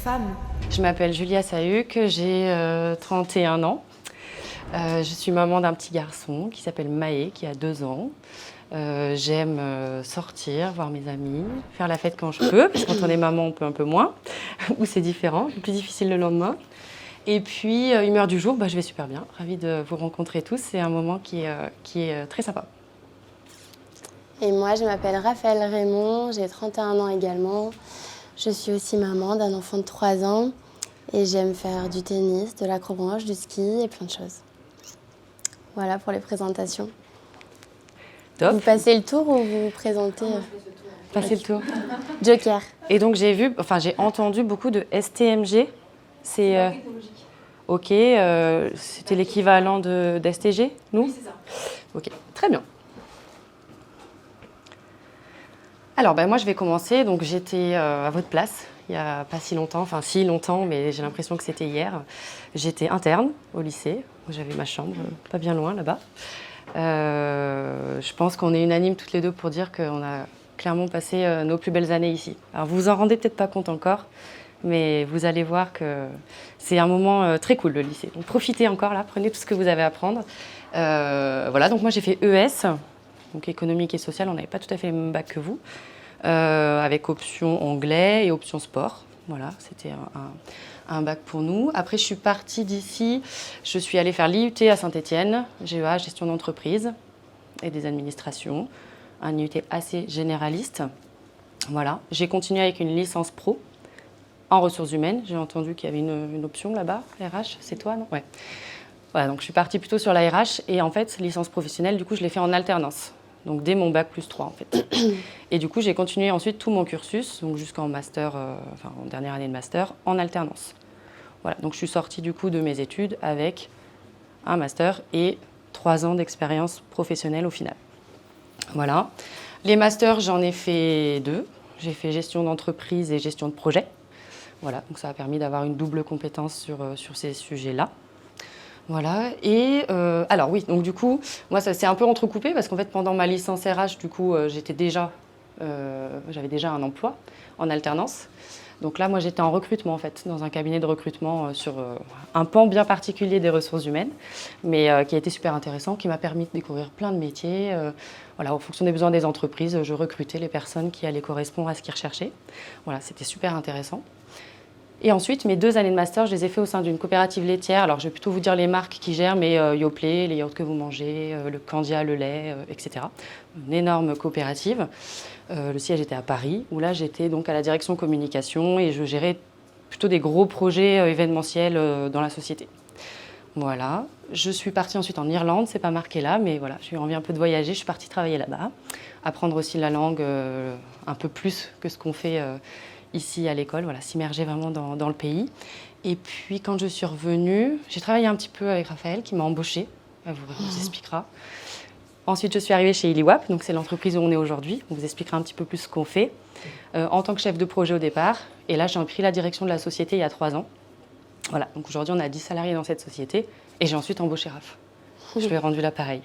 femme. Je m'appelle Julia Sahuc, j'ai 31 ans. Je suis maman d'un petit garçon qui s'appelle Maë, qui a 2 ans. J'aime sortir, voir mes amis, faire la fête quand je peux, parce que quand on est maman, on peut un peu moins, ou c'est différent, c'est plus difficile le lendemain. Et puis, humeur du jour, je vais super bien. Ravie de vous rencontrer tous, c'est un moment qui est très sympa. Et moi, je m'appelle Raphaël Raymond, j'ai 31 ans également. Je suis aussi maman d'un enfant de 3 ans et j'aime faire du tennis, de l'acrobranche, du ski et plein de choses. Voilà pour les présentations. Top. Vous passez le tour ou vous vous présentez Passez le tour. Joker. Et donc j'ai entendu beaucoup de STMG. C'est ok, c'était l'équivalent d'STG, nous? Oui, c'est ça. Ok, très bien. Alors moi je vais commencer, donc j'étais à votre place il n'y a pas si longtemps, enfin si longtemps, mais j'ai l'impression que c'était hier. J'étais interne au lycée, j'avais ma chambre pas bien loin là-bas. Je pense qu'on est unanimes toutes les deux pour dire qu'on a clairement passé nos plus belles années ici. Alors vous vous en rendez peut-être pas compte encore, mais vous allez voir que c'est un moment très cool le lycée. Donc profitez encore là, prenez tout ce que vous avez à apprendre. Voilà, donc moi j'ai fait ES, donc économique et social, on n'avait pas tout à fait les mêmes bacs que vous, avec option anglais et option sport. Voilà, c'était un bac pour nous. Après, je suis partie d'ici, je suis allée faire l'IUT à Saint-Étienne, GEA, gestion d'entreprise et des administrations, un IUT assez généraliste. Voilà, j'ai continué avec une licence pro en ressources humaines. J'ai entendu qu'il y avait une option là-bas, RH, c'est toi, non? Ouais. Voilà, donc je suis partie plutôt sur la RH et en fait, licence professionnelle, du coup, je l'ai fait en alternance. Donc dès mon bac plus 3 en fait. Et du coup, j'ai continué ensuite tout mon cursus, donc jusqu'en master, en dernière année de master, en alternance. Voilà, donc je suis sortie du coup de mes études avec un master et 3 ans d'expérience professionnelle au final. Voilà. Les masters, j'en ai fait 2. J'ai fait gestion d'entreprise et gestion de projet. Voilà, donc ça a permis d'avoir une double compétence sur ces sujets-là. Voilà, et alors oui, donc du coup, moi ça s'est un peu entrecoupé parce qu'en fait pendant ma licence RH, du coup, j'avais déjà un emploi en alternance. Donc là, moi j'étais en recrutement en fait, dans un cabinet de recrutement sur un pan bien particulier des ressources humaines, mais qui a été super intéressant, qui m'a permis de découvrir plein de métiers. Voilà, en fonction des besoins des entreprises, je recrutais les personnes qui allaient correspondre à ce qu'ils recherchaient. Voilà, c'était super intéressant. Et ensuite, mes 2 années de master, je les ai fait au sein d'une coopérative laitière. Alors, je vais plutôt vous dire les marques qui gèrent, mais Yoplait, les yaourts que vous mangez, le Candia, le lait, etc. Une énorme coopérative. Le siège était à Paris, où là, j'étais donc à la direction communication et je gérais plutôt des gros projets événementiels dans la société. Voilà. Je suis partie ensuite en Irlande, c'est pas marqué là, mais voilà, j'ai eu envie un peu de voyager. Je suis partie travailler là-bas, apprendre aussi la langue un peu plus que ce qu'on fait ici à l'école, voilà, s'immerger vraiment dans le pays. Et puis quand je suis revenue, j'ai travaillé un petit peu avec Raphaël qui m'a embauchée, elle vous expliquera. Ensuite, je suis arrivée chez Iliwap, donc c'est l'entreprise où on est aujourd'hui. On vous expliquera un petit peu plus ce qu'on fait en tant que chef de projet au départ. Et là, j'ai pris la direction de la société il y a 3 ans. Voilà, donc aujourd'hui, on a 10 salariés dans cette société et j'ai ensuite embauché Raph. Je lui ai rendu l'appareil.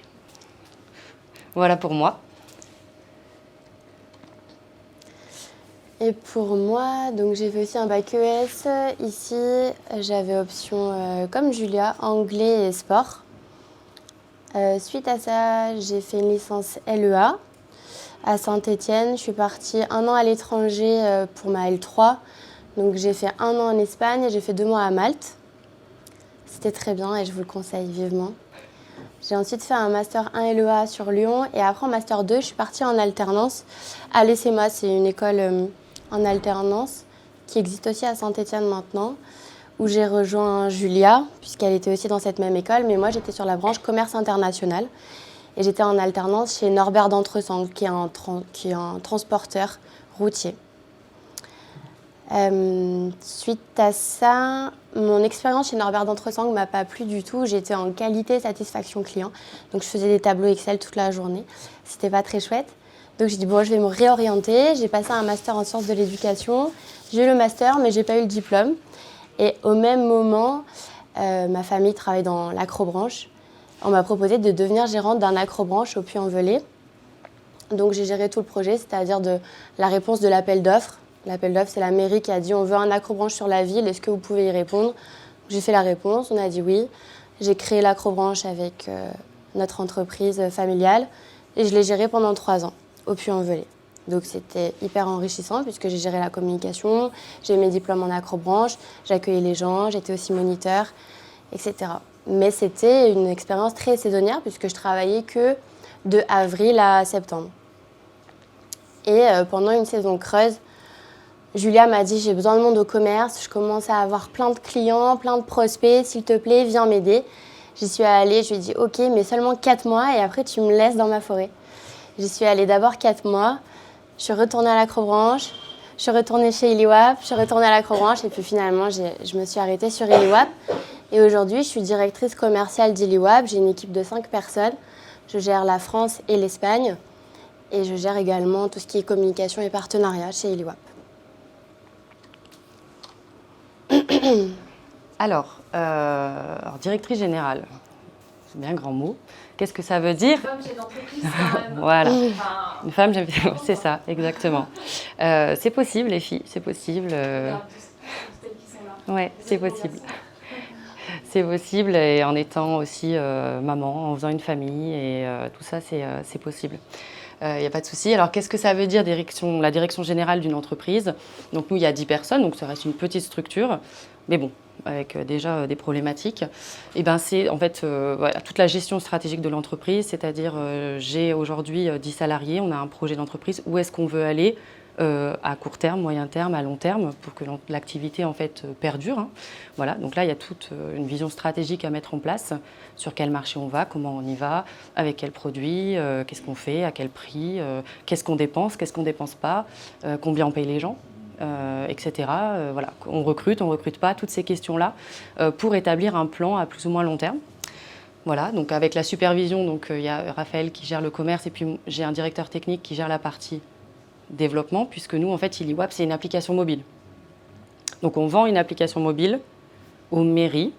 Voilà pour moi. Et pour moi, donc j'ai fait aussi un bac ES. Ici, j'avais option, comme Julia, anglais et sport. Suite à ça, j'ai fait une licence LEA à Saint-Étienne. Je suis partie 1 an à l'étranger pour ma L3. Donc j'ai fait 1 an en Espagne et j'ai fait 2 mois à Malte. C'était très bien et je vous le conseille vivement. J'ai ensuite fait un Master 1 LEA sur Lyon et après en Master 2, je suis partie en alternance à l'ESSEMA. C'est une école en alternance qui existe aussi à Saint-Étienne maintenant, où j'ai rejoint Julia, puisqu'elle était aussi dans cette même école, mais moi j'étais sur la branche commerce international et j'étais en alternance chez Norbert d'Entresang, qui est un transporteur routier. Suite à ça, mon expérience chez Norbert d'Entresang ne m'a pas plu du tout. J'étais en qualité satisfaction client, donc je faisais des tableaux Excel toute la journée. C'était pas très chouette. Donc j'ai dit bon, je vais me réorienter. J'ai passé un master en sciences de l'éducation. J'ai eu le master, mais j'ai pas eu le diplôme. Et au même moment, ma famille travaille dans l'acrobranche. On m'a proposé de devenir gérante d'un acrobranche au Puy-en-Velay. Donc j'ai géré tout le projet, c'est-à-dire de la réponse de l'appel d'offres. L'appel d'offres, c'est la mairie qui a dit on veut un accrobranche sur la ville, est-ce que vous pouvez y répondre? J'ai fait la réponse, on a dit oui. J'ai créé l'accrobranche avec notre entreprise familiale et je l'ai gérée pendant 3 ans au Puy-en-Velay. Donc c'était hyper enrichissant puisque j'ai géré la communication, j'ai eu mes diplômes en accrobranche, j'accueillais les gens, j'étais aussi moniteur, etc. Mais c'était une expérience très saisonnière puisque je travaillais que de avril à septembre. Et pendant une saison creuse, Julia m'a dit j'ai besoin de monde au commerce, je commence à avoir plein de clients, plein de prospects, s'il te plaît, viens m'aider. J'y suis allée, je lui ai dit ok, mais seulement 4 mois et après tu me laisses dans ma forêt. J'y suis allée d'abord 4 mois, je suis retournée à l'accrobranche, je suis retournée chez Iliwap, je suis retournée à l'accrobranche et puis finalement je me suis arrêtée sur Iliwap. Et aujourd'hui, je suis directrice commerciale d'Iliwap, j'ai une équipe de 5 personnes, je gère la France et l'Espagne et je gère également tout ce qui est communication et partenariat chez Iliwap. Alors, directrice générale, c'est bien un grand mot. Qu'est-ce que ça veut dire? Une femme chef d'entreprise, quand même. Voilà, Enfin, une femme, c'est ça, exactement. C'est possible, les filles, c'est possible. regarde toutes celles qui sont là. Ouais, c'est possible. C'est possible, et en étant aussi maman, en faisant une famille, et tout ça, c'est possible. Il n'y a pas de souci. Alors, qu'est-ce que ça veut dire la direction générale d'une entreprise? Donc, nous, il y a 10 personnes, donc ça reste une petite structure, mais bon, avec déjà des problématiques. Et ben, c'est en fait voilà, toute la gestion stratégique de l'entreprise, c'est-à-dire j'ai aujourd'hui 10 salariés, on a un projet d'entreprise, où est-ce qu'on veut aller à court terme, moyen terme, à long terme, pour que l'activité en fait perdure. Hein. Voilà, donc là il y a toute une vision stratégique à mettre en place sur quel marché on va, comment on y va, avec quel produit, qu'est-ce qu'on fait, à quel prix, qu'est-ce qu'on dépense pas, combien on paye les gens. Etc. Voilà, on recrute pas, toutes ces questions-là, pour établir un plan à plus ou moins long terme. Voilà, donc avec la supervision, donc il y a Raphaël qui gère le commerce et puis j'ai un directeur technique qui gère la partie développement, puisque nous, en fait, Iliwap, c'est une application mobile. Donc, on vend une application mobile aux mairies,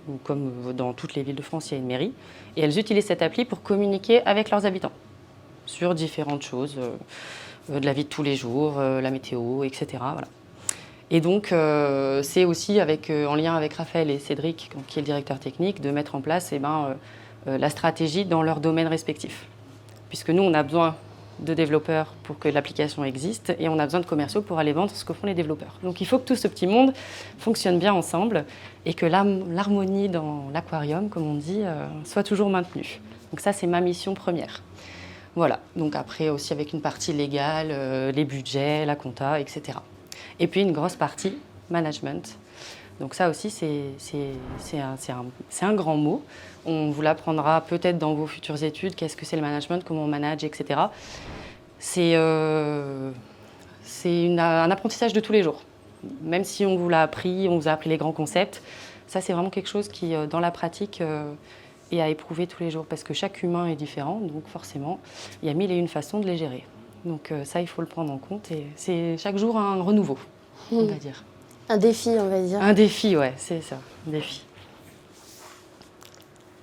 ou comme dans toutes les villes de France, il y a une mairie, et elles utilisent cette appli pour communiquer avec leurs habitants sur différentes choses, de la vie de tous les jours, la météo, etc. Voilà. Et donc, c'est aussi en lien avec Raphaël et Cédric, qui est le directeur technique, de mettre en place la stratégie dans leurs domaines respectifs. Puisque nous, on a besoin de développeurs pour que l'application existe et on a besoin de commerciaux pour aller vendre ce que font les développeurs. Donc il faut que tout ce petit monde fonctionne bien ensemble et que l'harmonie dans l'aquarium, comme on dit, soit toujours maintenue. Donc ça, c'est ma mission première. Voilà, donc après aussi avec une partie légale, les budgets, la compta, etc. Et puis une grosse partie management. Donc ça aussi, c'est un grand mot. On vous l'apprendra peut-être dans vos futures études, qu'est-ce que c'est le management, comment on manage, etc. C'est un apprentissage de tous les jours. Même si on vous l'a appris, on vous a appris les grands concepts, ça c'est vraiment quelque chose qui, dans la pratique, est à éprouver tous les jours. Parce que chaque humain est différent, donc forcément, il y a 1001 façons de les gérer. Donc ça, il faut le prendre en compte et c'est chaque jour un renouveau, on va dire. Un défi, on va dire. Un défi, ouais, c'est ça, un défi.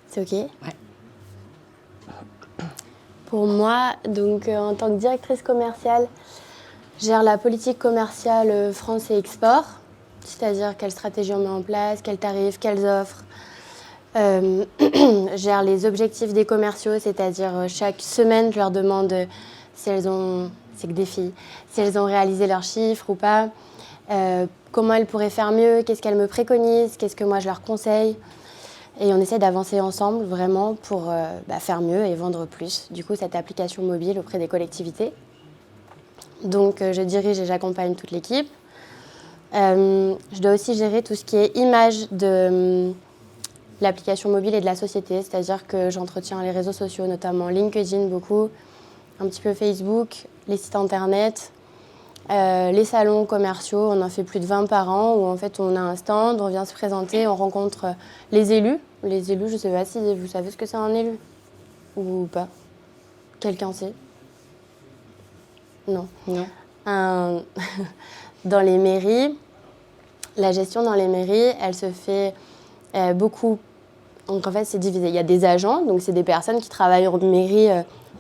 C'est OK? Ouais. Pour moi, donc, en tant que directrice commerciale, je gère la politique commerciale France et export, c'est-à-dire quelle stratégie on met en place, quels tarifs, quelles offres. Je gère les objectifs des commerciaux, c'est-à-dire chaque semaine, je leur demande si elles ont, c'est que des filles, si elles ont réalisé leurs chiffres ou pas, comment elles pourraient faire mieux, qu'est-ce qu'elles me préconisent, qu'est-ce que moi je leur conseille. Et on essaie d'avancer ensemble vraiment pour faire mieux et vendre plus. Du coup, cette application mobile auprès des collectivités. Donc, je dirige et j'accompagne toute l'équipe. Je dois aussi gérer tout ce qui est image de l'application mobile et de la société. C'est-à-dire que j'entretiens les réseaux sociaux, notamment LinkedIn beaucoup, un petit peu Facebook, les sites internet, les salons commerciaux. On en fait plus de 20 par an où en fait on a un stand, on vient se présenter, on rencontre les élus. Les élus, je ne sais pas si vous savez ce que c'est un élu ou pas. Quelqu'un sait? Non. Non. Dans les mairies, la gestion dans les mairies, elle se fait beaucoup Donc en fait, c'est divisé. Il y a des agents, donc c'est des personnes qui travaillent en mairie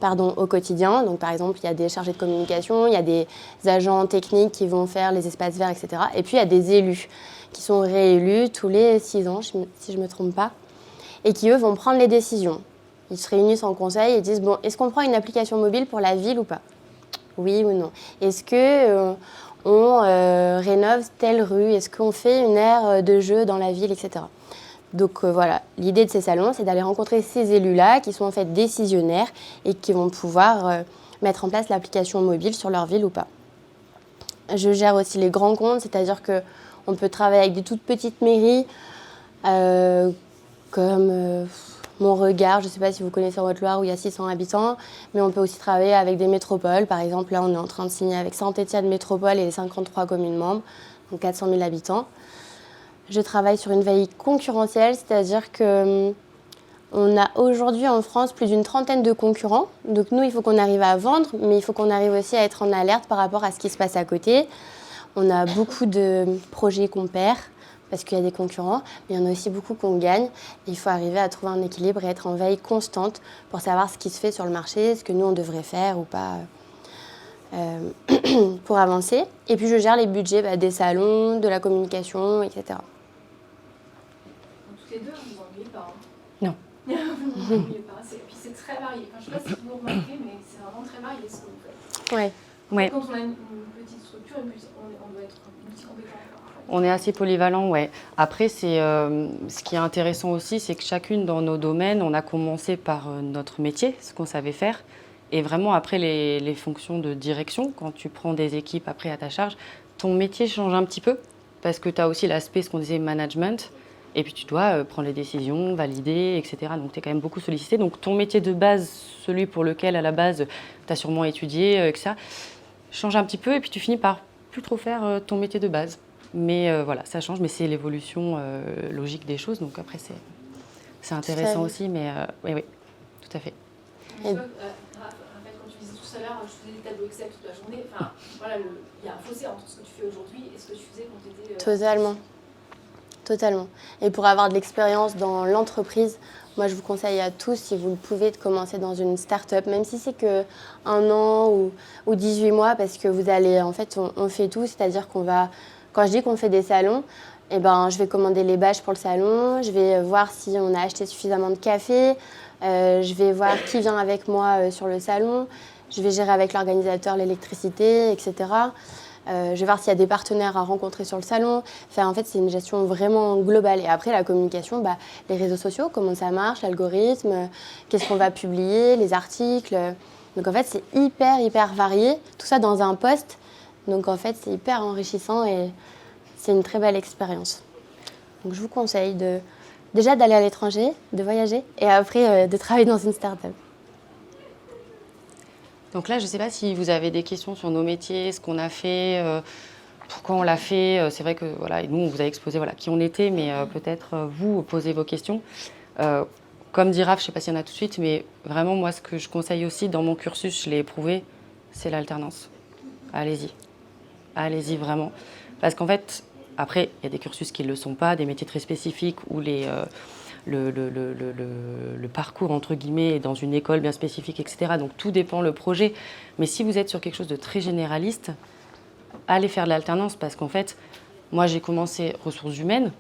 au quotidien. Donc par exemple, il y a des chargés de communication, il y a des agents techniques qui vont faire les espaces verts, etc. Et puis il y a des élus qui sont réélus tous les 6 ans, si je ne me trompe pas, et qui, eux, vont prendre les décisions. Ils se réunissent en conseil et disent, bon, est-ce qu'on prend une application mobile pour la ville ou pas? Oui ou non? Est-ce que on rénove telle rue? Est-ce qu'on fait une aire de jeu dans la ville, etc. Donc voilà, l'idée de ces salons, c'est d'aller rencontrer ces élus-là qui sont en fait décisionnaires et qui vont pouvoir mettre en place l'application mobile sur leur ville ou pas. Je gère aussi les grands comptes, c'est-à-dire qu'on peut travailler avec des toutes petites mairies comme Mon Regard, je ne sais pas si vous connaissez en Haute-Loire où il y a 600 habitants, mais on peut aussi travailler avec des métropoles. Par exemple, là, on est en train de signer avec Saint-Étienne Métropole et les 53 communes membres, donc 400 000 habitants. Je travaille sur une veille concurrentielle, c'est-à-dire qu'on a aujourd'hui en France plus d'une trentaine de concurrents. Donc nous, il faut qu'on arrive à vendre, mais il faut qu'on arrive aussi à être en alerte par rapport à ce qui se passe à côté. On a beaucoup de projets qu'on perd parce qu'il y a des concurrents, mais il y en a aussi beaucoup qu'on gagne. Il faut arriver à trouver un équilibre et être en veille constante pour savoir ce qui se fait sur le marché, ce que nous, on devrait faire ou pas pour avancer. Et puis, je gère les budgets des salons, de la communication, etc. Toutes les deux, vous vous ennuyez pas. Non. Vous vous ennuyez pas. Puis c'est très varié. Enfin, je ne sais pas si vous remarquez, mais c'est vraiment très varié ce que vous faites. Ouais. Ouais. Quand on a une petite structure, on doit être multi-compétent. On est assez polyvalent, ouais. Après, ce qui est intéressant aussi, c'est que chacune dans nos domaines, on a commencé par notre métier, ce qu'on savait faire. Et vraiment, après, les fonctions de direction, quand tu prends des équipes après à ta charge, ton métier change un petit peu parce que tu as aussi l'aspect, ce qu'on disait, management. Et puis, tu dois prendre les décisions, valider, etc. Donc, tu es quand même beaucoup sollicité. Donc, ton métier de base, celui pour lequel, à la base, tu as sûrement étudié, etc., change un petit peu. Et puis, tu finis par plus trop faire ton métier de base. Mais voilà, ça change. Mais c'est l'évolution logique des choses. Donc, après, c'est intéressant aussi. Mais oui, tout à fait. Raphaël, quand tu disais tout à l'heure, je faisais des tableaux Excel toute la journée. Enfin, voilà, il y a un fossé entre ce que tu fais aujourd'hui et ce que tu faisais quand tu étais... Totalement. Et pour avoir de l'expérience dans l'entreprise, moi je vous conseille à tous, si vous le pouvez, de commencer dans une start-up, même si c'est que 1 an ou 18 mois, parce que vous allez, en fait, on fait tout, c'est-à-dire qu'on va, quand je dis qu'on fait des salons, eh ben, je vais commander les bâches pour le salon, je vais voir si on a acheté suffisamment de café, je vais voir qui vient avec moi sur le salon, je vais gérer avec l'organisateur l'électricité, etc. Je vais voir s'il y a des partenaires à rencontrer sur le salon. Enfin, en fait, c'est une gestion vraiment globale. Et après, la communication, les réseaux sociaux, comment ça marche, l'algorithme, qu'est-ce qu'on va publier, les articles. Donc, en fait, c'est hyper varié. Tout ça dans un poste. Donc, en fait, c'est hyper enrichissant et c'est une très belle expérience. Donc, je vous conseille déjà d'aller à l'étranger, de voyager et après de travailler dans une start-up. Donc là, je ne sais pas si vous avez des questions sur nos métiers, ce qu'on a fait, pourquoi on l'a fait. C'est vrai que voilà, nous, on vous a exposé qui on était, mais peut-être vous posez vos questions. Comme dit Raph, je ne sais pas s'il y en a tout de suite, mais vraiment, moi, ce que je conseille aussi dans mon cursus, je l'ai éprouvé, c'est l'alternance. Allez-y. Allez-y vraiment. Parce qu'en fait, après, il y a des cursus qui ne le sont pas, des métiers très spécifiques où le parcours, entre guillemets, est dans une école bien spécifique, etc. Donc, tout dépend le projet. Mais si vous êtes sur quelque chose de très généraliste, allez faire de l'alternance parce qu'en fait, moi, j'ai commencé ressources humaines.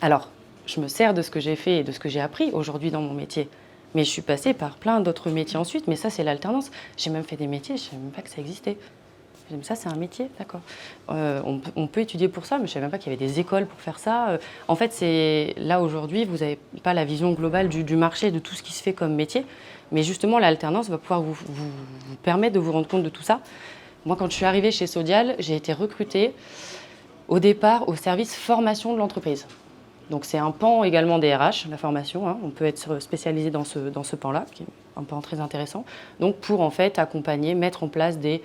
Alors, je me sers de ce que j'ai fait et de ce que j'ai appris aujourd'hui dans mon métier. Mais je suis passée par plein d'autres métiers ensuite. Mais ça, c'est l'alternance. J'ai même fait des métiers, je ne savais même pas que ça existait. Ça, c'est un métier, d'accord. On peut étudier pour ça, mais je ne savais même pas qu'il y avait des écoles pour faire ça. En fait, là, aujourd'hui, vous n'avez pas la vision globale du marché, de tout ce qui se fait comme métier. Mais justement, l'alternance va pouvoir vous permettre de vous rendre compte de tout ça. Moi, quand je suis arrivée chez Sodial, j'ai été recrutée au départ au service formation de l'entreprise. Donc, c'est un pan également des RH, la formation. Hein. On peut être spécialisé dans ce pan-là, qui est un pan très intéressant. Donc, pour en fait accompagner, mettre en place des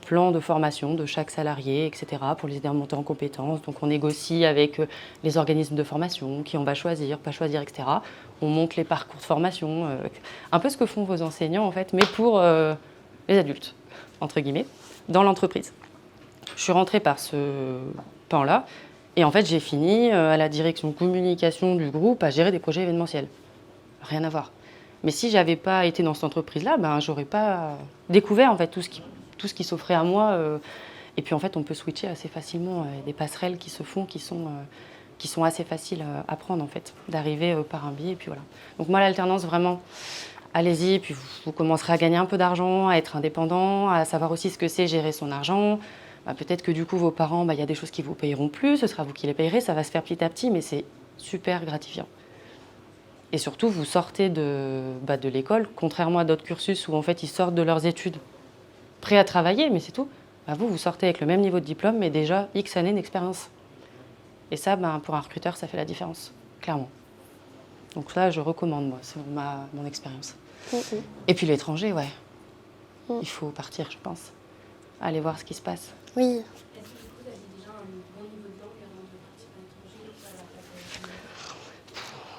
plan de formation de chaque salarié, etc., pour les aider à monter en compétences. Donc, on négocie avec les organismes de formation, qui on va choisir, pas choisir, etc. On monte les parcours de formation, un peu ce que font vos enseignants, en fait, mais pour les adultes, entre guillemets, dans l'entreprise. Je suis rentrée par ce pan-là, Et en fait, j'ai fini à la direction communication du groupe à gérer des projets événementiels. Rien à voir. Mais si j'avais pas été dans cette entreprise-là, ben, j'aurais pas découvert en fait tout ce qui s'offrait à moi. Et puis en fait, on peut switcher assez facilement. Il y a des passerelles qui se font, qui sont assez faciles à prendre en fait, d'arriver par un biais. Et puis voilà. Donc moi, l'alternance, vraiment, allez-y. Puis vous commencerez à gagner un peu d'argent, à être indépendant, à savoir aussi ce que c'est gérer son argent. Bah, peut-être que du coup, vos parents, bah, y a des choses qui vous payeront plus. Ce sera vous qui les payerez. Ça va se faire petit à petit, mais c'est super gratifiant. Et surtout, vous sortez de l'école, contrairement à d'autres cursus où en fait ils sortent de leurs études prêts à travailler, mais c'est tout. Bah, vous sortez avec le même niveau de diplôme, mais déjà X années d'expérience. Et ça, pour un recruteur, ça fait la différence, clairement. Donc ça, je recommande, moi, c'est mon expérience. Et puis l'étranger, ouais. Il faut partir, je pense. Aller voir ce qui se passe. Oui. Est-ce que du coup, vous aviez déjà un bon niveau de langue avant de partir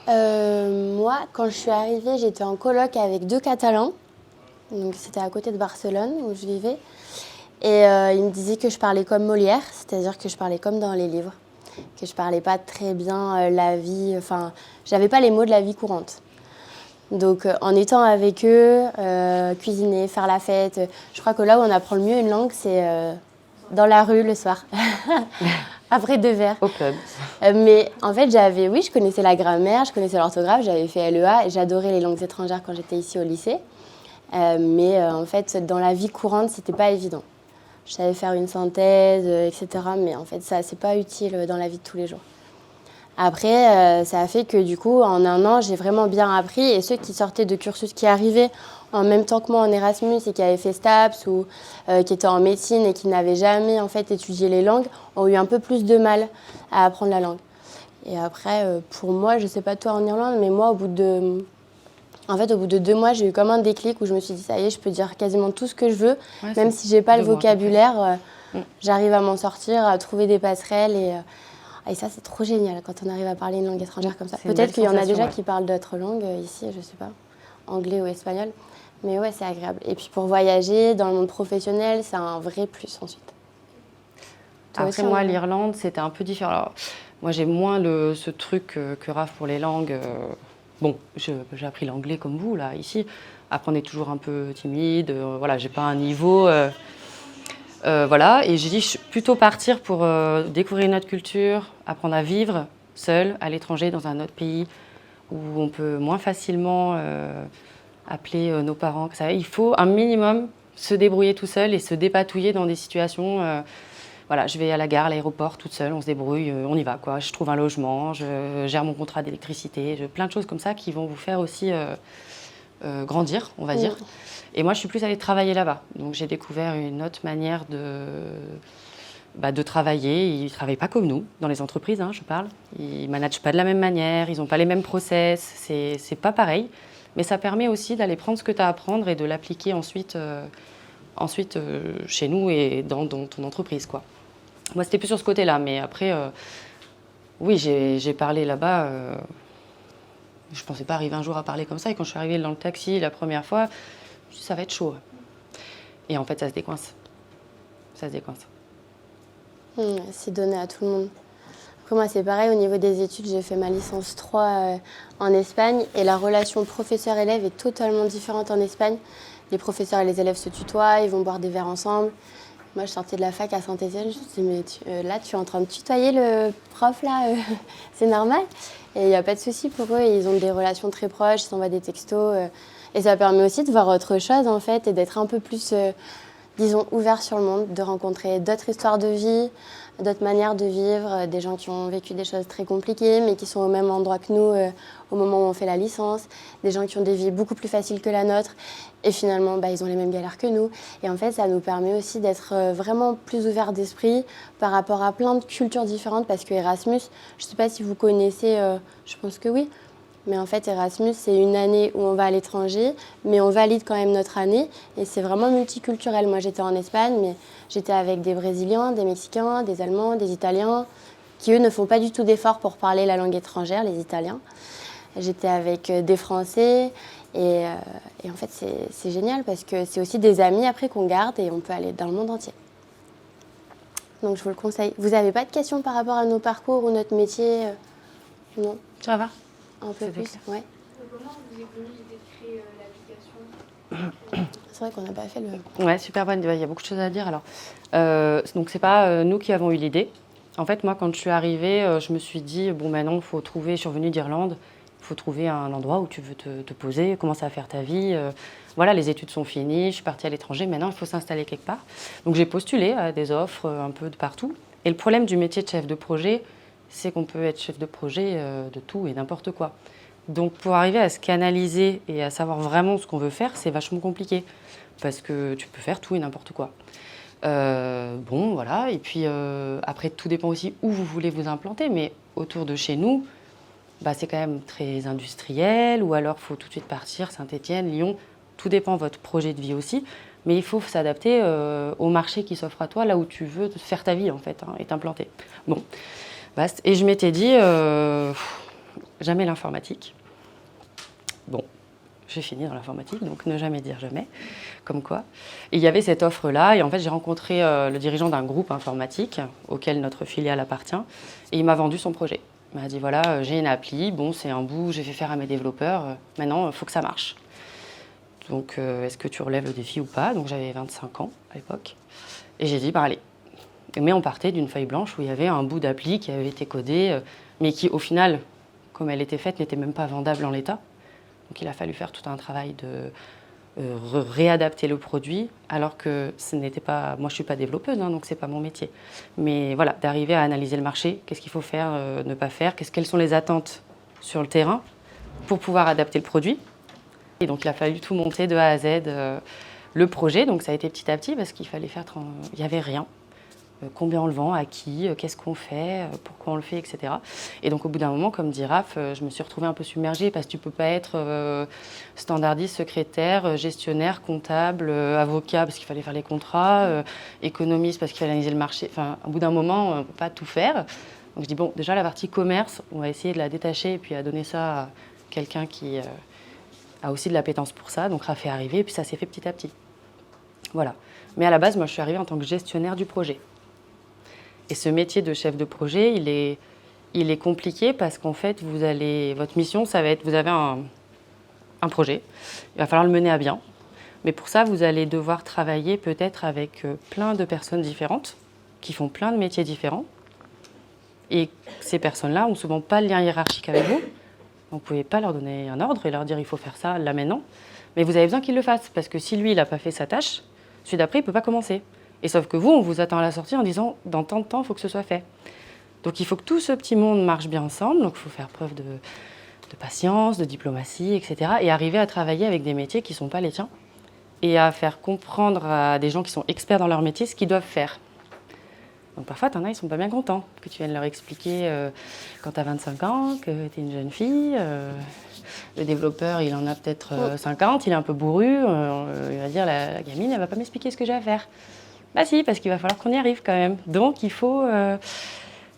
à l'étranger? Moi, quand je suis arrivée, j'étais en coloc avec 2 Catalans. Donc c'était à côté de Barcelone où je vivais. Et ils me disaient que je parlais comme Molière, c'est-à-dire que je parlais comme dans les livres. Que je parlais pas très bien la vie, enfin, j'avais pas les mots de la vie courante. Donc en étant avec eux, cuisiner, faire la fête, je crois que là où on apprend le mieux une langue, c'est dans la rue le soir, après 2 verres. Au club. Mais en fait, je connaissais la grammaire, je connaissais l'orthographe, j'avais fait LEA et j'adorais les langues étrangères quand j'étais ici au lycée. Mais en fait, dans la vie courante, c'était pas évident. Je savais faire une synthèse, etc. Mais en fait, ça, c'est pas utile dans la vie de tous les jours. Après, ça a fait que du coup, en 1 an, j'ai vraiment bien appris. Et ceux qui sortaient de cursus, qui arrivaient en même temps que moi en Erasmus et qui avaient fait STAPS ou qui étaient en médecine et qui n'avaient jamais en fait étudié les langues, ont eu un peu plus de mal à apprendre la langue. Et après, pour moi, je sais pas toi en Irlande, mais moi, au bout de 2 mois, j'ai eu comme un déclic où je me suis dit, ça y est, je peux dire quasiment tout ce que je veux, Ouais, même si j'ai pas le 2 mois, vocabulaire, j'arrive à m'en sortir, à trouver des passerelles et ça, c'est trop génial quand on arrive à parler une langue étrangère comme ça. C'est une Peut-être belle qu'il y en a sensation, déjà ouais. qui parlent d'autres langues ici, je sais pas, anglais ou espagnol, mais ouais, c'est agréable. Et puis pour voyager dans le monde professionnel, c'est un vrai plus ensuite. Toi Après, aussi, moi, l'Irlande, c'était un peu différent. Alors, moi, j'ai moins ce truc que Raph pour les langues. Bon, j'ai appris l'anglais comme vous, là, ici. Après, on est toujours un peu timide. Voilà, j'ai pas un niveau. Voilà, et j'ai dit, je vais plutôt partir pour découvrir une autre culture, apprendre à vivre seul, à l'étranger, dans un autre pays, où on peut moins facilement appeler nos parents. Ça, il faut un minimum se débrouiller tout seul et se dépatouiller dans des situations. Voilà, je vais à la gare, à l'aéroport, toute seule, on se débrouille, on y va, quoi. Je trouve un logement, je gère mon contrat d'électricité, plein de choses comme ça qui vont vous faire aussi grandir, on va dire. Et moi, je suis plus allée travailler là-bas. Donc, j'ai découvert une autre manière de travailler. Ils ne travaillent pas comme nous, dans les entreprises, hein, je parle. Ils ne managent pas de la même manière, ils n'ont pas les mêmes process, c'est pas pareil. Mais ça permet aussi d'aller prendre ce que tu as à apprendre et de l'appliquer ensuite chez nous et dans ton entreprise, quoi. Moi, c'était plus sur ce côté-là, mais après, oui, j'ai parlé là-bas. Je ne pensais pas arriver un jour à parler comme ça. Et quand je suis arrivée dans le taxi la première fois, je me suis dit, ça va être chaud. Et en fait, ça se décoince. Ça se décoince. C'est donné à tout le monde. Après, moi, c'est pareil, au niveau des études, j'ai fait ma licence 3 en Espagne et la relation professeur-élève est totalement différente en Espagne. Les professeurs et les élèves se tutoient, ils vont boire des verres ensemble. Moi, je sortais de la fac à Saint-Étienne, je me suis dit, mais là, tu es en train de tutoyer le prof, là, c'est normal. Et il n'y a pas de souci pour eux, ils ont des relations très proches, ils s'envoient des textos. Et ça permet aussi de voir autre chose, en fait, et d'être un peu plus, disons, ouvert sur le monde, de rencontrer d'autres histoires de vie, d'autres manières de vivre, des gens qui ont vécu des choses très compliquées, mais qui sont au même endroit que nous au moment où on fait la licence, des gens qui ont des vies beaucoup plus faciles que la nôtre, et finalement, ils ont les mêmes galères que nous. Et en fait, ça nous permet aussi d'être vraiment plus ouverts d'esprit par rapport à plein de cultures différentes, parce que Erasmus, je ne sais pas si vous connaissez, je pense que oui, mais en fait, Erasmus, c'est une année où on va à l'étranger, mais on valide quand même notre année. Et c'est vraiment multiculturel. Moi, j'étais en Espagne, mais j'étais avec des Brésiliens, des Mexicains, des Allemands, des Italiens, qui, eux, ne font pas du tout d'efforts pour parler la langue étrangère, les Italiens. J'étais avec des Français. Et en fait, c'est génial parce que c'est aussi des amis après qu'on garde et on peut aller dans le monde entier. donc je vous le conseille. Vous n'avez pas de questions par rapport à nos parcours ou notre métier Non, Ça va. un peu C'était plus, clair. ouais. Comment vous est venue l'idée de créer l'application? C'est vrai qu'on n'a pas fait le... Ouais, super bonne. Il y a beaucoup de choses à dire. Alors, donc c'est pas nous qui avons eu l'idée. En fait, moi, quand je suis arrivée, je me suis dit bon, maintenant, il faut trouver. Je suis revenue d'Irlande. Il faut trouver un endroit où tu veux te poser, commencer à faire ta vie. Voilà, les études sont finies. Je suis partie à l'étranger. Maintenant, il faut s'installer quelque part. Donc, j'ai postulé à des offres un peu de partout. Et le problème du métier de chef de projet, c'est qu'on peut être chef de projet de tout et n'importe quoi. Donc, pour arriver à se canaliser et à savoir vraiment ce qu'on veut faire, c'est vachement compliqué. Parce que tu peux faire tout et n'importe quoi. Bon, voilà. Et puis, après, tout dépend aussi où vous voulez vous implanter. Mais autour de chez nous, bah, c'est quand même très industriel. Ou alors, il faut tout de suite partir, Saint-Étienne, Lyon. Tout dépend de votre projet de vie aussi. Mais il faut s'adapter au marché qui s'offre à toi, là où tu veux faire ta vie, en fait, et t'implanter. Bon, basta. Et je m'étais dit, jamais l'informatique. Bon. J'ai fini dans l'informatique, donc ne jamais dire jamais, comme quoi. Et il y avait cette offre-là, et en fait, j'ai rencontré le dirigeant d'un groupe informatique auquel notre filiale appartient, et il m'a vendu son projet. Il m'a dit, voilà, j'ai une appli, bon, c'est un bout, j'ai fait faire à mes développeurs, maintenant, il faut que ça marche. Donc, est-ce que tu relèves le défi ou pas? Donc, j'avais 25 ans à l'époque, et j'ai dit, bah allez. Mais on partait d'une feuille blanche où il y avait un bout d'appli qui avait été codé, mais qui, au final, comme elle était faite, n'était même pas vendable en l'état. Donc il a fallu faire tout un travail de réadapter le produit, alors que ce n'était pas... Moi, je ne suis pas développeuse, donc ce n'est pas mon métier. Mais voilà, d'arriver à analyser le marché, qu'est-ce qu'il faut faire, ne pas faire, quelles sont les attentes sur le terrain pour pouvoir adapter le produit. Et donc il a fallu tout monter de A à Z, le projet. Donc ça a été petit à petit parce qu'il fallait faire... Il n'y avait rien. Combien on le vend, à qui, qu'est-ce qu'on fait, pourquoi on le fait, etc. Et donc au bout d'un moment, comme dit Raph, je me suis retrouvée un peu submergée parce que tu ne peux pas être standardiste, secrétaire, gestionnaire, comptable, avocat parce qu'il fallait faire les contrats, économiste parce qu'il fallait analyser le marché. Enfin, au bout d'un moment, on ne peut pas tout faire. Donc je dis, bon, déjà la partie commerce, on va essayer de la détacher et puis à donner ça à quelqu'un qui a aussi de l'appétence pour ça. Donc Raph est arrivé et puis ça s'est fait petit à petit. Voilà. Mais à la base, moi, je suis arrivée en tant que gestionnaire du projet. Et ce métier de chef de projet, il est compliqué parce qu'en fait, votre mission, ça va être, vous avez un projet, il va falloir le mener à bien. Mais pour ça, vous allez devoir travailler peut-être avec plein de personnes différentes, qui font plein de métiers différents. Et ces personnes-là n'ont souvent pas le lien hiérarchique avec vous. Donc, vous ne pouvez pas leur donner un ordre et leur dire il faut faire ça là maintenant. Mais vous avez besoin qu'ils le fassent, parce que si lui, il n'a pas fait sa tâche, celui d'après, il ne peut pas commencer. Et sauf que vous, on vous attend à la sortie en disant « dans tant de temps, il faut que ce soit fait ». Donc il faut que tout ce petit monde marche bien ensemble, donc il faut faire preuve de patience, de diplomatie, etc. Et arriver à travailler avec des métiers qui ne sont pas les tiens et à faire comprendre à des gens qui sont experts dans leur métier ce qu'ils doivent faire. Donc parfois, t'en as, ils ne sont pas bien contents que tu viennes leur expliquer quand tu as 25 ans, que tu es une jeune fille. Le développeur, il en a peut-être 50, il est un peu bourru. Il va dire « la gamine, elle ne va pas m'expliquer ce que j'ai à faire ». Bah si, parce qu'il va falloir qu'on y arrive quand même. Donc il faut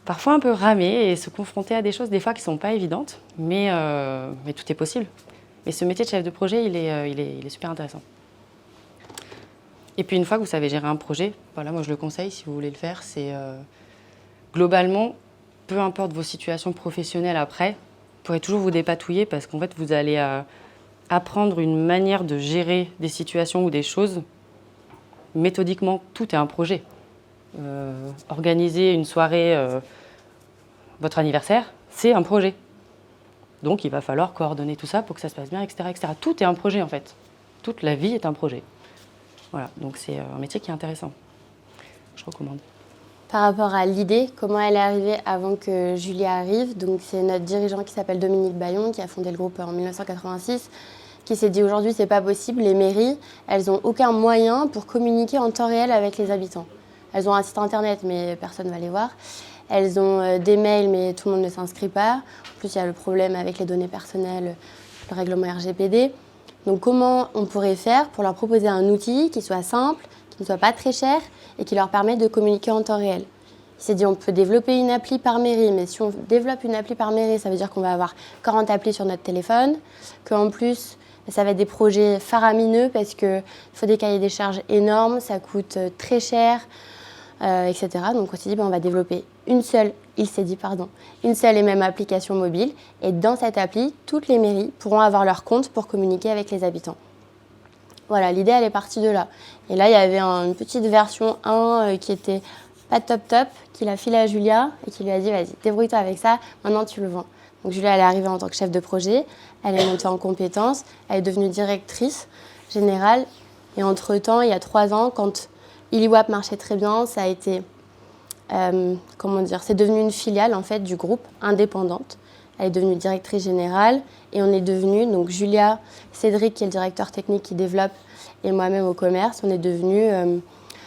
parfois un peu ramer et se confronter à des choses des fois qui ne sont pas évidentes, mais tout est possible. Mais ce métier de chef de projet, il est super intéressant. Et puis une fois que vous savez gérer un projet, voilà, moi je le conseille si vous voulez le faire, c'est globalement, peu importe vos situations professionnelles après, vous pourrez toujours vous dépatouiller parce qu'en fait vous allez apprendre une manière de gérer des situations ou des choses. Méthodiquement, tout est un projet. Organiser une soirée, votre anniversaire, c'est un projet. Donc, il va falloir coordonner tout ça pour que ça se passe bien, etc., etc. Tout est un projet, en fait. Toute la vie est un projet. Voilà, donc c'est un métier qui est intéressant. Je recommande. Par rapport à l'idée, comment elle est arrivée avant que Julia arrive, donc c'est notre dirigeant qui s'appelle Dominique Bayon, qui a fondé le groupe en 1986, qui s'est dit aujourd'hui c'est pas possible, les mairies, elles n'ont aucun moyen pour communiquer en temps réel avec les habitants. Elles ont un site internet mais personne ne va les voir. Elles ont des mails mais tout le monde ne s'inscrit pas. En plus il y a le problème avec les données personnelles, le règlement RGPD. Donc comment on pourrait faire pour leur proposer un outil qui soit simple, qui ne soit pas très cher et qui leur permette de communiquer en temps réel. Il s'est dit on peut développer une appli par mairie, mais si on développe une appli par mairie, ça veut dire qu'on va avoir 40 applis sur notre téléphone, qu'en plus ça va être des projets faramineux parce qu'il faut des cahiers des charges énormes, ça coûte très cher. etc. Donc on s'est dit, on va développer une seule et même application mobile. Et dans cette appli, toutes les mairies pourront avoir leur compte pour communiquer avec les habitants. Voilà, l'idée, elle est partie de là. Et là, il y avait une petite version 1 qui était pas top, qu'il a filé à Julia et qui lui a dit, vas-y, débrouille-toi avec ça, maintenant tu le vends. Donc Julia, elle est arrivée en tant que chef de projet, elle est montée en compétences, elle est devenue directrice générale. Et entre-temps, il y a 3 ans, quand Iliwap marchait très bien, ça a été, c'est devenu une filiale en fait du groupe indépendante. Elle est devenue directrice générale et on est devenu, donc Julia, Cédric qui est le directeur technique qui développe et moi-même au commerce, on est devenus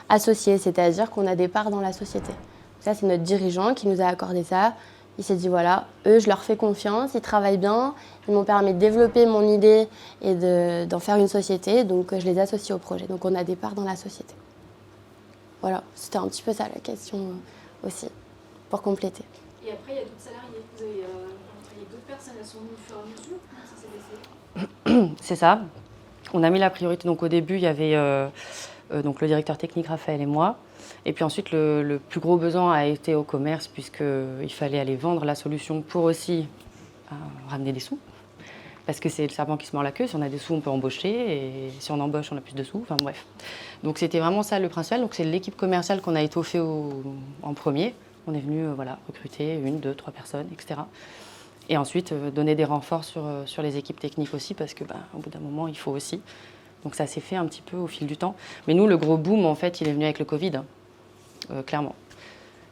associés, c'est-à-dire qu'on a des parts dans la société. Ça, c'est notre dirigeant qui nous a accordé ça. Il s'est dit, voilà, eux, je leur fais confiance, ils travaillent bien, ils m'ont permis de développer mon idée et d'en faire une société, donc je les associe au projet. Donc on a des parts dans la société. Voilà, c'était un petit peu ça la question aussi, pour compléter. Et après, il y a d'autres salariés. Vous avez rencontré d'autres personnes, elles sont venues au fur et à mesure. Comment ça s'est passé ? C'est ça. On a mis la priorité. Donc au début, il y avait donc le directeur technique Raphaël et moi. Et puis ensuite, le plus gros besoin a été au commerce puisqu'il fallait aller vendre la solution pour aussi ramener des sous. Parce que c'est le serpent qui se mord la queue. Si on a des sous, on peut embaucher. Et si on embauche, on a plus de sous. Enfin bref. Donc c'était vraiment ça le principal. Donc c'est l'équipe commerciale qu'on a étoffée en premier. On est venu recruter 1, 2, 3 personnes, etc. Et ensuite donner des renforts sur les équipes techniques aussi parce que au bout d'un moment, il faut aussi. Donc ça s'est fait un petit peu au fil du temps. Mais nous, le gros boom, en fait, il est venu avec le Covid, clairement.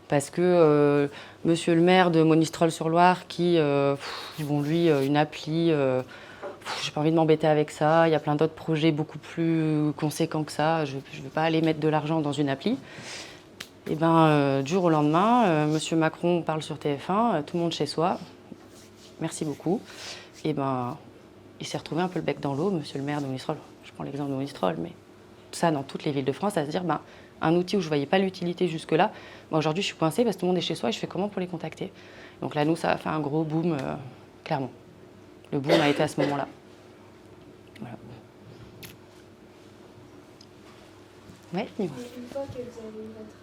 Parce que monsieur le maire de Monistrol-sur-Loire, qui, lui, une appli, j'ai pas envie de m'embêter avec ça, il y a plein d'autres projets beaucoup plus conséquents que ça, je ne vais pas aller mettre de l'argent dans une appli. Et du jour au lendemain, monsieur Macron parle sur TF1, tout le monde chez soi, merci beaucoup. Et il s'est retrouvé un peu le bec dans l'eau, monsieur le maire de Monistrol. Je prends l'exemple de Monistrol, mais ça dans toutes les villes de France, à se dire, un outil où je ne voyais pas l'utilité jusque-là, aujourd'hui je suis coincée parce que tout le monde est chez soi et je fais comment pour les contacter. Donc là, nous, ça a fait un gros boom, clairement. Le boom a été à ce moment-là. Voilà. Ouais, dis-moi. Et une fois que vous avez eu votre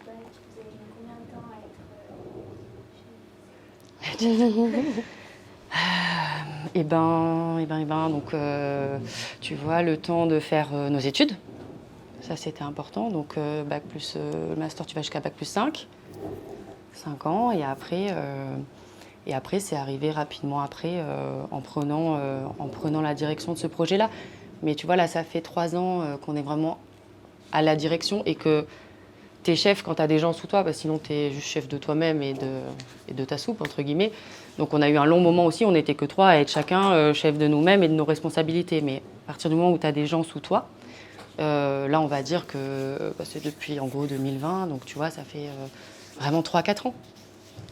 bac, vous avez mis combien de temps à être donc tu vois, le temps de faire nos études, ça c'était important, donc bac plus le master, tu vas jusqu'à bac plus 5 ans, et après c'est arrivé rapidement après en prenant la direction de ce projet-là. Mais tu vois, là ça fait 3 ans qu'on est vraiment à la direction et que t'es chef quand t'as des gens sous toi, parce que sinon t'es juste chef de toi-même et de ta soupe, entre guillemets. Donc on a eu un long moment aussi, on n'était que 3 à être chacun chef de nous-mêmes et de nos responsabilités. Mais à partir du moment où t'as des gens sous toi, là on va dire que c'est depuis en gros 2020, donc tu vois, ça fait vraiment 3-4 ans.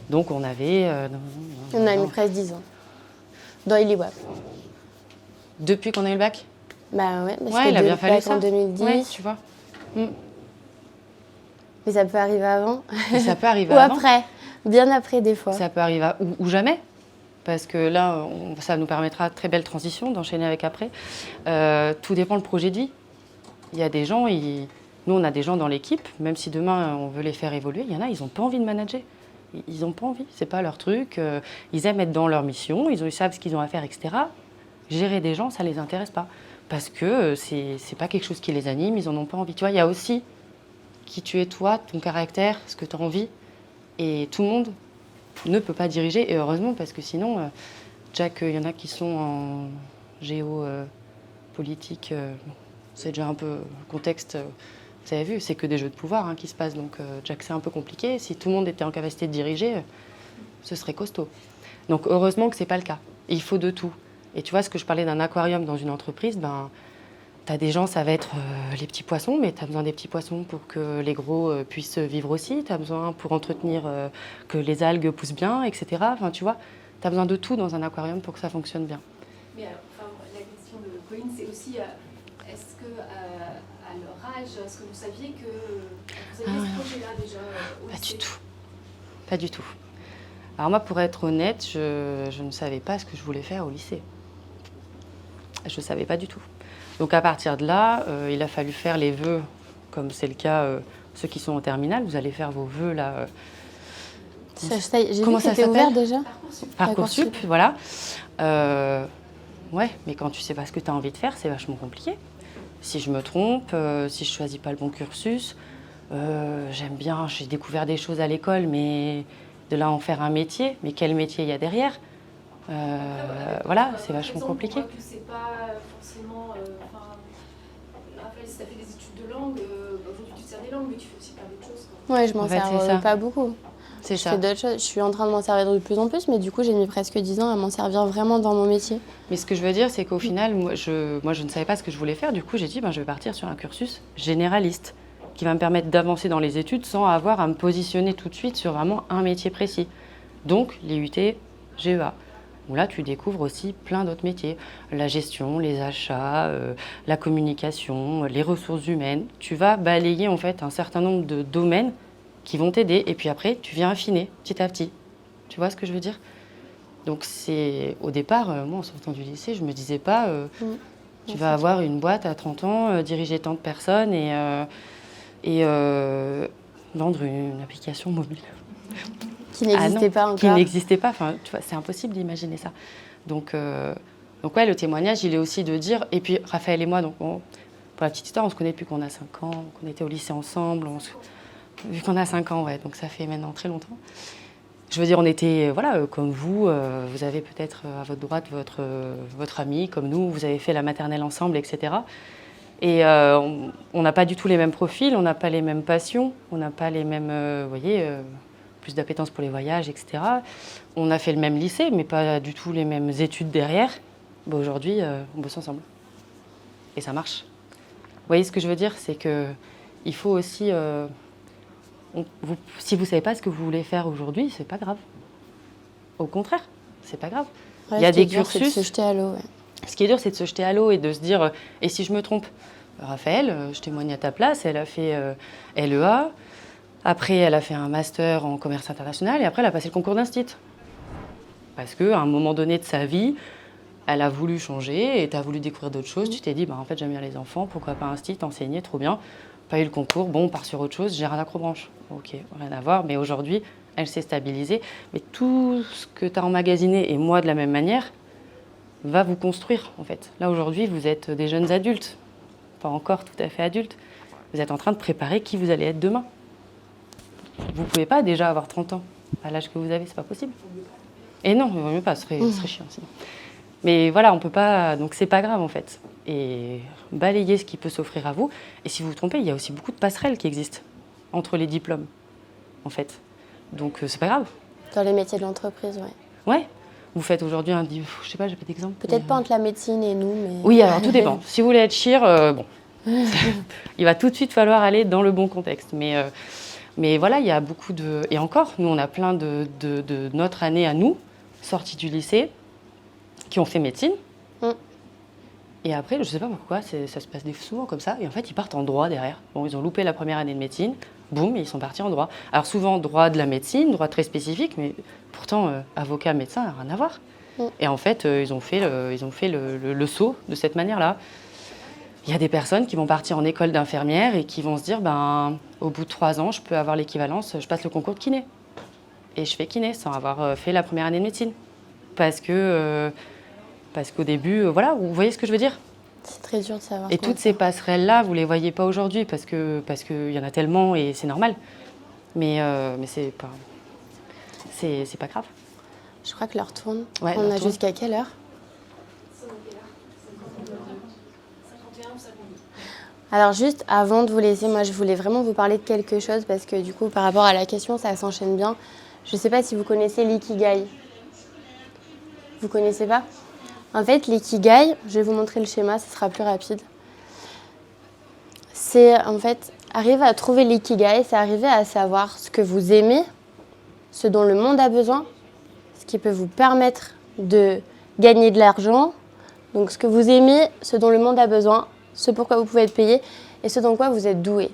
Donc on avait... on a mis presque 10 ans, dans Iliwap. Depuis qu'on a eu le bac ? Ouais, parce ouais, que il a bien fallu ça. En 2010. Ouais, tu vois. Mais ça peut arriver avant. Mais ça peut arriver Ou avant. après, bien après des fois. Ça peut arriver ou jamais. Parce que là, ça nous permettra de très belle transition, d'enchaîner avec après. Tout dépend le projet de vie. Il y a des gens, nous on a des gens dans l'équipe, même si demain on veut les faire évoluer, il y en a, ils n'ont pas envie de manager. Ils n'ont pas envie, c'est pas leur truc. Ils aiment être dans leur mission, ils savent ce qu'ils ont à faire, etc. Gérer des gens, ça les intéresse pas. Parce que c'est pas quelque chose qui les anime, ils en ont pas envie. Tu vois, il y a aussi qui tu es toi, ton caractère, ce que tu as envie. Et tout le monde ne peut pas diriger, et heureusement, parce que sinon, Jack, il y en a qui sont en géopolitique, c'est déjà un peu le contexte, vous avez vu, c'est que des jeux de pouvoir qui se passent, donc Jack, c'est un peu compliqué. Si tout le monde était en capacité de diriger, ce serait costaud. Donc heureusement que c'est pas le cas. Il faut de tout. Et tu vois, ce que je parlais d'un aquarium dans une entreprise, tu as des gens, ça va être les petits poissons, mais tu as besoin des petits poissons pour que les gros puissent vivre aussi. Tu as besoin pour entretenir que les algues poussent bien, etc. Enfin, tu vois, tu as besoin de tout dans un aquarium pour que ça fonctionne bien. Mais alors, la question de Pauline, c'est aussi, est-ce qu'à leur âge, est-ce que vous saviez que vous aviez ce projet-là déjà au Pas lycée ? du tout. Pas du tout. Alors moi, pour être honnête, je ne savais pas ce que je voulais faire au lycée. Je ne savais pas du tout. Donc à partir de là, il a fallu faire les vœux, comme c'est le cas Ceux qui sont en terminale, vous allez faire vos vœux là. J'ai Comment vu ça que c'était ouvert s'appelle déjà. Parcoursup, voilà. Ouais, mais quand tu sais pas ce que tu as envie de faire, c'est vachement compliqué. Si je me trompe, si je choisis pas le bon cursus, j'aime bien, j'ai découvert des choses à l'école, mais de là en faire un métier, mais quel métier il y a derrière voilà, c'est vachement compliqué. Que c'est pas forcément. Raphaël, si tu as fait des études de langue, aujourd'hui tu te sers des langues, mais tu fais aussi plein d'autres choses. Ouais, je m'en En fait, c'est sers ça. pas beaucoup. C'est Je ça. fais d'autres choses. Je suis en train de m'en servir de plus en plus, mais du coup, j'ai mis presque 10 ans à m'en servir vraiment dans mon métier. Mais ce que je veux dire, c'est qu'au final, moi, je ne savais pas ce que je voulais faire. Du coup, j'ai dit, je vais partir sur un cursus généraliste qui va me permettre d'avancer dans les études sans avoir à me positionner tout de suite sur vraiment un métier précis. Donc, les UT, GEA. Où là, tu découvres aussi plein d'autres métiers. La gestion, les achats, la communication, les ressources humaines. Tu vas balayer en fait un certain nombre de domaines qui vont t'aider. Et puis après, tu viens affiner petit à petit. Tu vois ce que je veux dire ? Donc c'est au départ, moi en sortant du lycée, je me disais pas tu vas avoir une boîte à 30 ans, diriger tant de personnes et vendre une application mobile. Qui n'existait pas encore. Qui n'existait pas, enfin, tu vois, c'est impossible d'imaginer ça. Donc ouais, le témoignage, il est aussi de dire, et puis Raphaël et moi, donc pour la petite histoire, on se connaît depuis qu'on a 5 ans, qu'on était au lycée ensemble, vu qu'on a 5 ans, ouais, donc ça fait maintenant très longtemps. Je veux dire, on était, voilà, comme vous, vous avez peut-être à votre droite votre ami, comme nous, vous avez fait la maternelle ensemble, etc. Et on n'a pas du tout les mêmes profils, on n'a pas les mêmes passions, on n'a pas les mêmes, vous voyez, plus d'appétence pour les voyages, etc. On a fait le même lycée, mais pas du tout les mêmes études derrière. Bah, aujourd'hui, on bosse ensemble. Et ça marche. Vous voyez ce que je veux dire ? C'est qu'il faut aussi... si vous ne savez pas ce que vous voulez faire aujourd'hui, c'est pas grave. Au contraire, c'est pas grave. Ouais, il y a des dur, c'est de cursus. se jeter à l'eau. Ouais. Ce qui est dur, c'est de se jeter à l'eau et de se dire et si je me trompe ? Raphaël, je témoigne à ta place, elle a fait LEA, après elle a fait un master en commerce international et après elle a passé le concours d'instit. Parce qu'à un moment donné de sa vie, elle a voulu changer et tu as voulu découvrir d'autres choses. Tu t'es dit, en fait, j'aime bien les enfants, pourquoi pas instit, enseigner, trop bien. Pas eu le concours, bon, on part sur autre chose, j'ai un accrobranche. Ok, rien à voir, mais aujourd'hui, elle s'est stabilisée. Mais tout ce que tu as emmagasiné, et moi de la même manière, va vous construire, en fait. Là, aujourd'hui, vous êtes des jeunes adultes, pas encore tout à fait adultes. Vous êtes en train de préparer qui vous allez être demain. Vous ne pouvez pas déjà avoir 30 ans à l'âge que vous avez, c'est pas possible. Et non, il ne vaut mieux pas, ce serait chiant sinon. Mais voilà, on peut pas, donc c'est pas grave en fait. Et balayez ce qui peut s'offrir à vous. Et si vous vous trompez, il y a aussi beaucoup de passerelles qui existent entre les diplômes, en fait. Donc c'est pas grave. Dans les métiers de l'entreprise, ouais. Ouais. Vous faites aujourd'hui je sais pas, j'ai pas d'exemple. Peut-être pas entre la médecine et nous, mais... Oui, alors tout dépend. Si vous voulez être chir, bon. Il va tout de suite falloir aller dans le bon contexte. Mais voilà, il y a beaucoup de... Et encore, nous, on a plein de notre année à nous, sortis du lycée, qui ont fait médecine. Et après, je ne sais pas pourquoi, ça se passe souvent comme ça. Et en fait, ils partent en droit derrière. Bon, ils ont loupé la première année de médecine, boum, ils sont partis en droit. Alors souvent, droit de la médecine, droit très spécifique, mais pourtant, avocat, médecin, rien à voir. Et en fait, ils ont fait le saut de cette manière-là. Il y a des personnes qui vont partir en école d'infirmière et qui vont se dire, au bout de 3 ans, je peux avoir l'équivalence, je passe le concours de kiné. Et je fais kiné sans avoir fait la première année de médecine. Parce qu'au début, voilà, vous voyez ce que je veux dire ? C'est très dur de savoir. Et toutes ces passerelles-là, vous ne les voyez pas aujourd'hui parce qu'il y en a tellement et c'est normal. Mais c'est pas grave. Je crois que l'heure tourne. Ouais, on a jusqu'à quelle heure ? 51 ou 52. Alors juste avant de vous laisser, moi je voulais vraiment vous parler de quelque chose parce que du coup par rapport à la question ça s'enchaîne bien. Je ne sais pas si vous connaissez l'ikigai. Vous connaissez pas ? En fait l'ikigai, je vais vous montrer le schéma, ce sera plus rapide. C'est en fait arriver à trouver l'ikigai, c'est arriver à savoir ce que vous aimez, ce dont le monde a besoin, ce qui peut vous permettre de gagner de l'argent. Donc ce que vous aimez, ce dont le monde a besoin, ce pourquoi vous pouvez être payé et ce dans quoi vous êtes doué.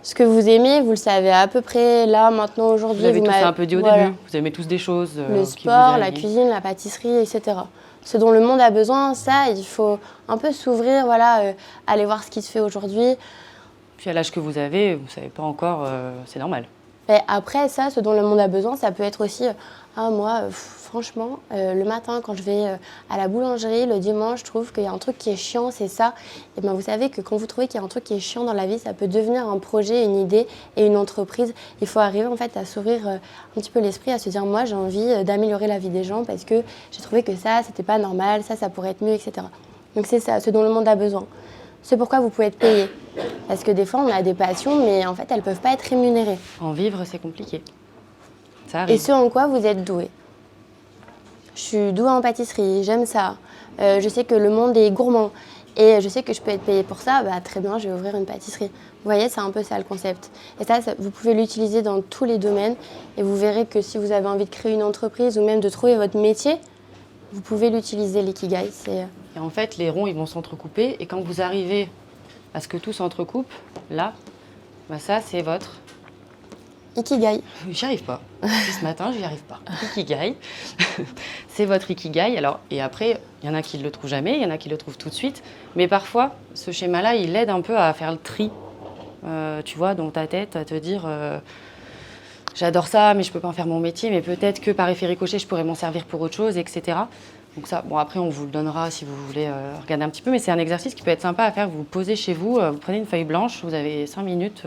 Ce que vous aimez, vous le savez à peu près là, maintenant, aujourd'hui. Vous avez tous un peu dit au début, vous aimez tous des choses. Le sport, la cuisine, la pâtisserie, etc. Ce dont le monde a besoin, ça, il faut un peu s'ouvrir, voilà, aller voir ce qui se fait aujourd'hui. Puis à l'âge que vous avez, vous ne savez pas encore, c'est normal. Et après, ça, ce dont le monde a besoin, ça peut être aussi, franchement, le matin, quand je vais à la boulangerie, le dimanche, je trouve qu'il y a un truc qui est chiant, c'est ça. Et bien, vous savez que quand vous trouvez qu'il y a un truc qui est chiant dans la vie, ça peut devenir un projet, une idée et une entreprise. Il faut arriver en fait à s'ouvrir un petit peu l'esprit, à se dire, moi, j'ai envie d'améliorer la vie des gens parce que j'ai trouvé que ça, c'était pas normal, ça pourrait être mieux, etc. Donc c'est ça, ce dont le monde a besoin. C'est pourquoi vous pouvez être payé. Parce que des fois, on a des passions, mais en fait, elles ne peuvent pas être rémunérées. En vivre, c'est compliqué. Ça Et arrive. ce en quoi vous êtes doué. Je suis douée en pâtisserie, j'aime ça. Je sais que le monde est gourmand. Et je sais que je peux être payée pour ça, très bien, je vais ouvrir une pâtisserie. Vous voyez, c'est un peu ça le concept. Et ça, vous pouvez l'utiliser dans tous les domaines. Et vous verrez que si vous avez envie de créer une entreprise ou même de trouver votre métier, vous pouvez l'utiliser, l'ikigai. Et en fait, les ronds, ils vont s'entrecouper. Et quand vous arrivez à ce que tout s'entrecoupe, là, ça, c'est votre... Ikigai. J'y arrive pas. Depuis ce matin, j'y arrive pas. Ikigai. C'est votre ikigai. Alors, et après, il y en a qui ne le trouvent jamais, il y en a qui le trouvent tout de suite. Mais parfois, ce schéma-là, il aide un peu à faire le tri, tu vois, dans ta tête, à te dire... j'adore ça, mais je ne peux pas en faire mon métier, mais peut-être que par effet ricochet, je pourrais m'en servir pour autre chose, etc. Donc ça, bon, après, on vous le donnera si vous voulez regarder un petit peu, mais c'est un exercice qui peut être sympa à faire. Vous vous posez chez vous, vous prenez une feuille blanche, vous avez 5 minutes,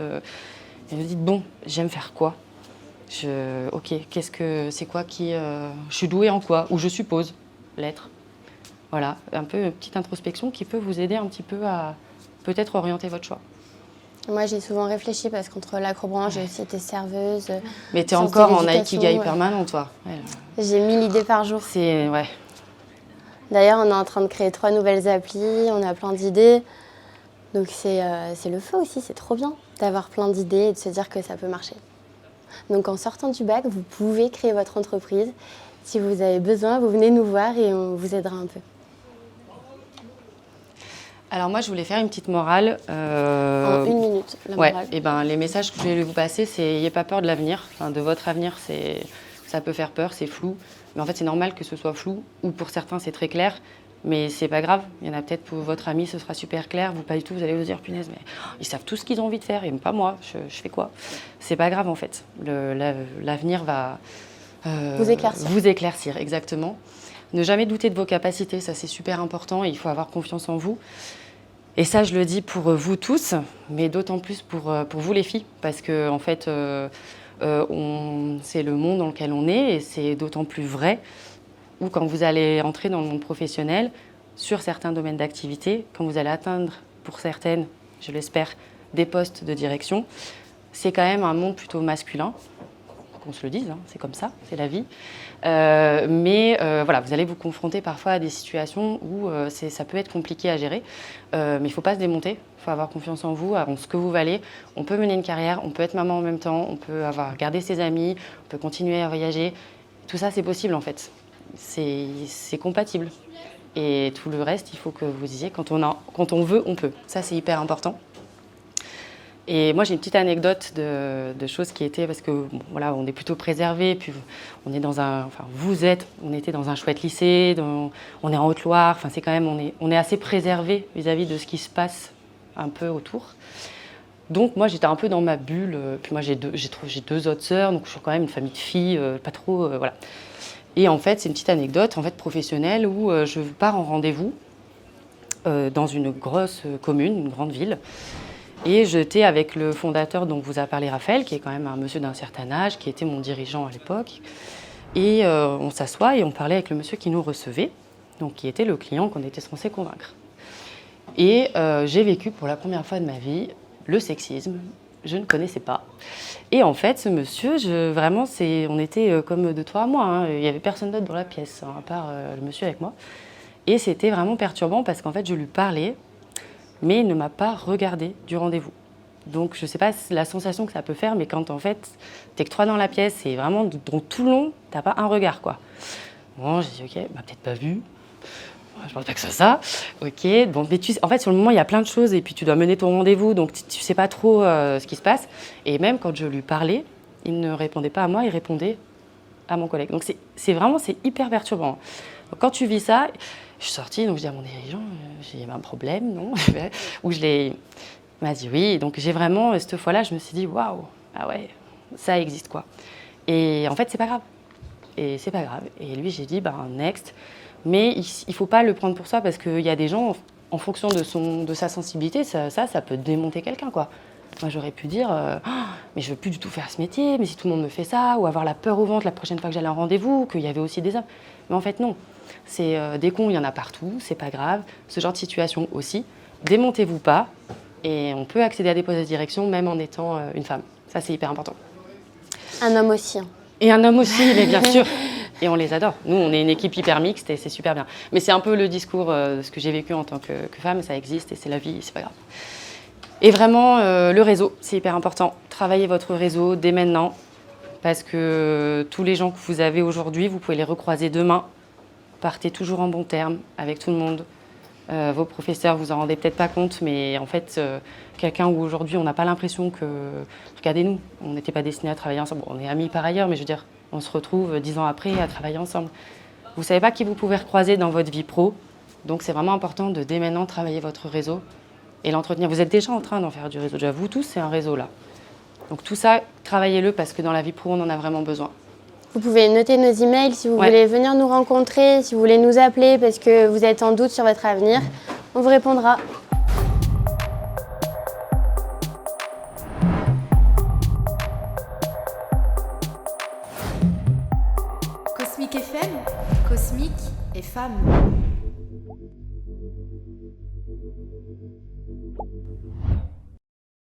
et vous dites, bon, j'aime faire quoi ? Ok, c'est quoi qui... je suis douée en quoi ? Ou je suppose l'être. Voilà, un peu une petite introspection qui peut vous aider un petit peu à peut-être orienter votre choix. Moi, j'ai souvent réfléchi parce qu'entre l'acrobranche, j'ai aussi été serveuse. Mais tu es sciences encore de en l'éducation, ikigai permanent, toi. Ouais. J'ai 1000 idées par jour. Ouais. D'ailleurs, on est en train de créer 3 nouvelles applis, on a plein d'idées. Donc c'est le feu aussi, c'est trop bien d'avoir plein d'idées et de se dire que ça peut marcher. Donc en sortant du bac, vous pouvez créer votre entreprise. Si vous avez besoin, vous venez nous voir et on vous aidera un peu. Alors moi, je voulais faire une petite morale. En 1 minute, la morale. Et les messages que je vais vous passer, c'est n'ayez pas peur de l'avenir. Enfin, de votre avenir, ça peut faire peur, c'est flou. Mais en fait, c'est normal que ce soit flou. Ou pour certains, c'est très clair. Mais c'est pas grave. Il y en a peut-être pour votre ami, ce sera super clair. Vous, pas du tout. Vous allez vous dire, punaise, mais ils savent tout ce qu'ils ont envie de faire. Et pas moi. Je fais quoi ? C'est pas grave, en fait. L'avenir va vous éclaircir. Vous éclaircir, exactement. Ne jamais douter de vos capacités. Ça, c'est super important. Et il faut avoir confiance en vous. Et ça, je le dis pour vous tous, mais d'autant plus pour vous les filles, parce que en fait, c'est le monde dans lequel on est, et c'est d'autant plus vrai où quand vous allez entrer dans le monde professionnel, sur certains domaines d'activité, quand vous allez atteindre, pour certaines, je l'espère, des postes de direction, c'est quand même un monde plutôt masculin. Qu'on se le dise, hein, c'est comme ça, c'est la vie. Mais vous allez vous confronter parfois à des situations où ça peut être compliqué à gérer. Mais il ne faut pas se démonter, il faut avoir confiance en vous, en ce que vous valez. On peut mener une carrière, on peut être maman en même temps, on peut garder ses amis, on peut continuer à voyager. Tout ça, c'est possible en fait. C'est compatible. Et tout le reste, il faut que vous disiez, quand on veut, on peut. Ça, c'est hyper important. Et moi, j'ai une petite anecdote de choses qui étaient, parce que on est plutôt préservés, puis on est on était dans un chouette lycée, on est en Haute-Loire, enfin c'est quand même, on est assez préservés vis-à-vis de ce qui se passe un peu autour. Donc moi, j'étais un peu dans ma bulle, puis moi j'ai 2 autres sœurs, donc je suis quand même une famille de filles, pas trop, voilà. Et en fait, c'est une petite anecdote professionnelle où je pars en rendez-vous dans une grosse commune, une grande ville. Et j'étais avec le fondateur dont vous a parlé Raphaël, qui est quand même un monsieur d'un certain âge, qui était mon dirigeant à l'époque. Et on s'assoit et on parlait avec le monsieur qui nous recevait, donc qui était le client qu'on était censé convaincre. Et j'ai vécu pour la première fois de ma vie le sexisme. Je ne connaissais pas. Et en fait, ce monsieur, on était comme de toi à moi. Hein. Il n'y avait personne d'autre dans la pièce, hein, à part le monsieur avec moi. Et c'était vraiment perturbant parce qu'en fait, je lui parlais, mais il ne m'a pas regardé du rendez-vous. Donc, je ne sais pas la sensation que ça peut faire, mais quand en fait, t'es que 3 dans la pièce et vraiment, dans tout le long, t'as pas un regard, quoi. Bon, j'ai dit, ok, peut-être pas vu. Je pense pas que c'est ça. Ok, bon, mais en fait, sur le moment, il y a plein de choses et puis tu dois mener ton rendez-vous, donc tu sais pas trop ce qui se passe. Et même quand je lui parlais, il ne répondait pas à moi, il répondait à mon collègue. Donc, c'est hyper perturbant. Donc, quand tu vis ça, je suis sortie, donc je dis à mon dirigeant, j'ai un problème, non? Elle m'a dit oui. Donc j'ai vraiment, cette fois-là, je me suis dit waouh, ah ouais, ça existe quoi. Et en fait, c'est pas grave. Et c'est pas grave. Et lui, j'ai dit next. Mais il faut pas le prendre pour soi parce qu'il y a des gens, en fonction de sa sensibilité, ça peut démonter quelqu'un quoi. Moi, j'aurais pu dire mais je veux plus du tout faire ce métier, mais si tout le monde me fait ça, ou avoir la peur au ventre la prochaine fois que j'allais en rendez-vous, qu'il y avait aussi des hommes. Mais en fait, non. C'est des cons, il y en a partout, c'est pas grave. Ce genre de situation aussi. Démontez-vous pas. Et on peut accéder à des postes de direction même en étant une femme. Ça, c'est hyper important. Un homme aussi. Et un homme aussi, mais bien sûr. Et on les adore. Nous, on est une équipe hyper mixte et c'est super bien. Mais c'est un peu le discours de ce que j'ai vécu en tant que femme. Ça existe et c'est la vie, c'est pas grave. Et vraiment, le réseau, c'est hyper important. Travaillez votre réseau dès maintenant. Parce que tous les gens que vous avez aujourd'hui, vous pouvez les recroiser demain. Partez toujours en bon terme avec tout le monde. Vos professeurs, vous en rendez peut-être pas compte, mais en fait, quelqu'un où aujourd'hui on n'a pas l'impression que... Regardez-nous, on n'était pas destinés à travailler ensemble. Bon, on est amis par ailleurs, mais je veux dire, on se retrouve 10 ans après à travailler ensemble. Vous ne savez pas qui vous pouvez recroiser dans votre vie pro, donc c'est vraiment important de dès maintenant travailler votre réseau et l'entretenir. Vous êtes déjà en train d'en faire du réseau. Déjà, vous tous, c'est un réseau là. Donc tout ça, travaillez-le parce que dans la vie pro, on en a vraiment besoin. Vous pouvez noter nos emails si vous Ouais. voulez venir nous rencontrer, si vous voulez nous appeler parce que vous êtes en doute sur votre avenir. On vous répondra. Cosmic FM, Cosmic et Femmes.